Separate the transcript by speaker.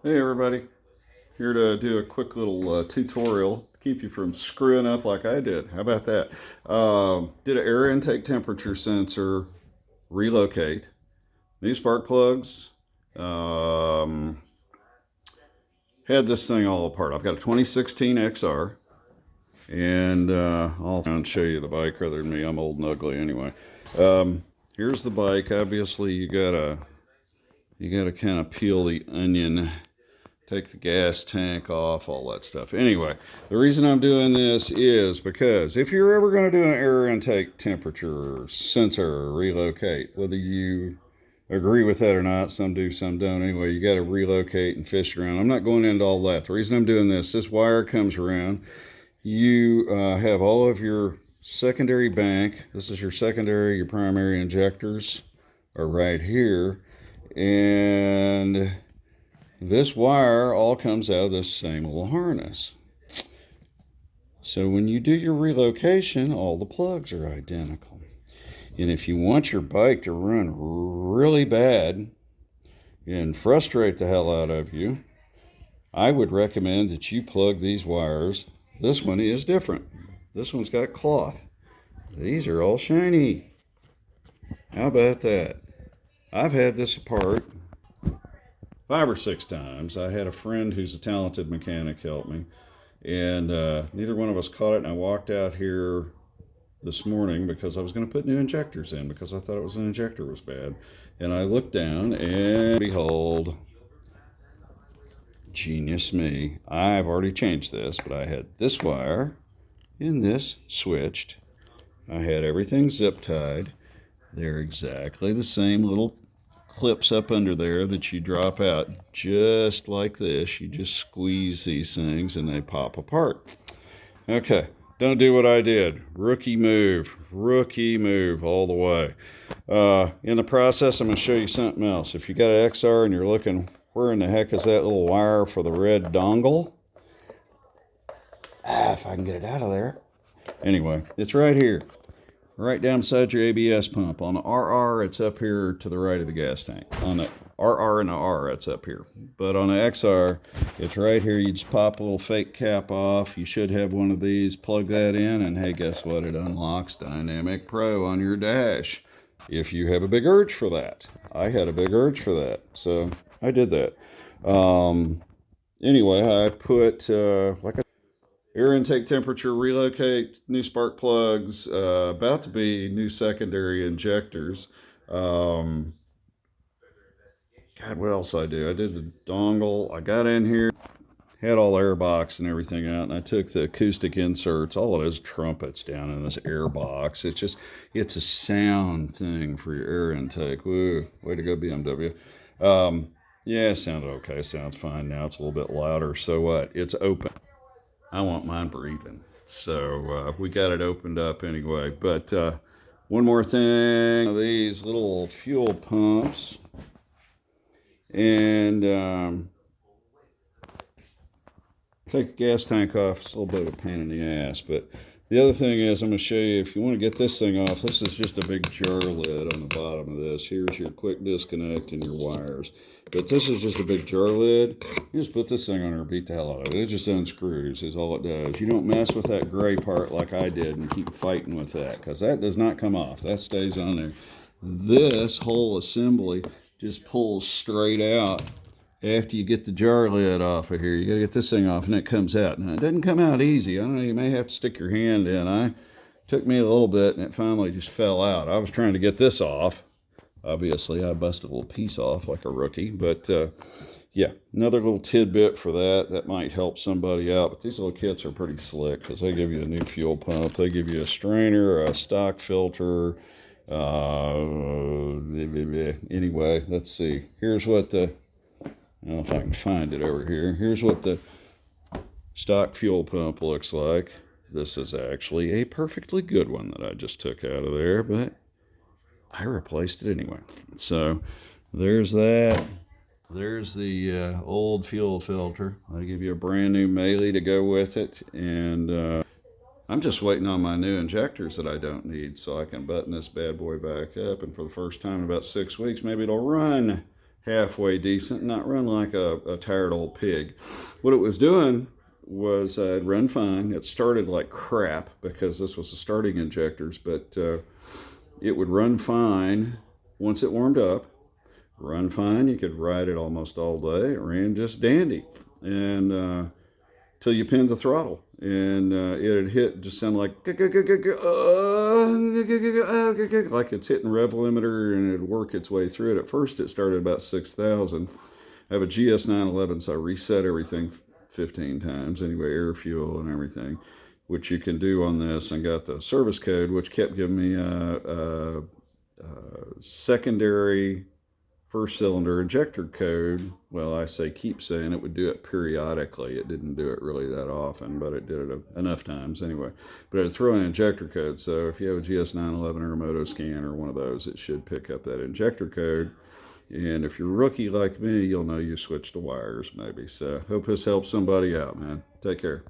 Speaker 1: Hey everybody, here to do a quick little tutorial to keep you from screwing up like I did. How about that? Did an air intake temperature sensor relocate, new spark plugs, um, had this thing all apart. I've got a 2016 XR, and I'll show you the bike other than me. I'm old and ugly anyway. Here's the bike. Obviously you gotta kind of peel the onion, take the gas tank off, all that stuff. Anyway, the reason I'm doing this is because if you're ever going to do an air intake temperature sensor relocate, whether you agree with that or not, some do, some don't. Anyway, you got to relocate and fish around. I'm not going into all that. The reason I'm doing this wire comes around. You have all of your secondary bank. This is your secondary, your primary injectors are right here. And this wire all comes out of this same little harness. So when you do your relocation, all the plugs are identical. And if you want your bike to run really bad and frustrate the hell out of you, I would recommend that you plug these wires. This one is different. This one's got cloth. These are all shiny. How about that? I've had this apart 5 or 6 times. I had a friend who's a talented mechanic help me, and neither one of us caught it. And I walked out here this morning because I was going to put new injectors in because I thought it was an injector was bad. And I looked down and behold, genius me, I've already changed this, but I had this wire and this switched. I had everything zip tied. They're exactly the same little clips up under there that you drop out just like this. You just squeeze these things and they pop apart. Okay, don't do what I did. Rookie move all the way. In the process, I'm going to show you something else. If you got an XR and you're looking, where in the heck is that little wire for the red dongle? If I can get it out of there. Anyway, it's right here. Right down beside your ABS pump. On the RR, it's up here to the right of the gas tank. On the RR and the R, it's up here. But on the XR, it's right here. You just pop a little fake cap off. You should have one of these. Plug that in, and hey, guess what? It unlocks Dynamic Pro on your dash. If you have a big urge for that. I had a big urge for that, so I did that. Anyway, I put, like I air intake temperature relocate, new spark plugs, about to be new secondary injectors. God, what else I do? I did the dongle. I got in here, had all air box and everything out, and I took the acoustic inserts. All it is trumpets down in this air box. It's a sound thing for your air intake. Woo, way to go, BMW. Yeah, it sounded okay. Sounds fine now. It's a little bit louder. So what? It's open. I want mine breathing. So we got it opened up anyway. But one more thing, these little fuel pumps. And take a gas tank off. It's a little bit of a pain in the ass. But the other thing is, I'm going to show you, if you want to get this thing off, this is just a big jar lid on the bottom of this. Here's your quick disconnect and your wires. But this is just a big jar lid. You just put this thing on there and beat the hell out of it. It just unscrews is all it does. You don't mess with that gray part like I did and keep fighting with that, because that does not come off. That stays on there. This whole assembly just pulls straight out after you get the jar lid off of here. You got to get this thing off and it comes out. Now, it doesn't come out easy. I don't know, you may have to stick your hand in. Took me a little bit and it finally just fell out. I was trying to get this off. Obviously, I busted a little piece off like a rookie. But, yeah, another little tidbit for that. That might help somebody out. But these little kits are pretty slick because they give you a new fuel pump. They give you a strainer, a stock filter. Anyway, let's see. Here's what the... I don't know if I can find it over here. Here's what the stock fuel pump looks like. This is actually a perfectly good one that I just took out of there, but I replaced it anyway. So there's that. There's the old fuel filter. They give you a brand new Melee to go with it. And I'm just waiting on my new injectors that I don't need so I can button this bad boy back up. And for the first time in about 6 weeks, maybe it'll run. halfway decent, not run like a tired old pig. What it was doing was it run fine. It started like crap because this was the starting injectors, but it would run fine once it warmed up. Run fine. You could ride it almost all day. It ran just dandy, and till you pinned the throttle, and it had hit just sound like it's hitting rev limiter, and it'd work its way through it. At first, it started about 6,000. I have a GS911, so I reset everything 15 times anyway, air, fuel, and everything, which you can do on this. And got the service code, which kept giving me a secondary first cylinder injector code. Well, I say keep saying it would do it periodically. It didn't do it really that often, but it did it enough times anyway. But it'd throw an injector code. So if you have a GS911 or a Motoscan or one of those, it should pick up that injector code. And if you're a rookie like me, you'll know you switched the wires maybe. So hope this helps somebody out, man. Take care.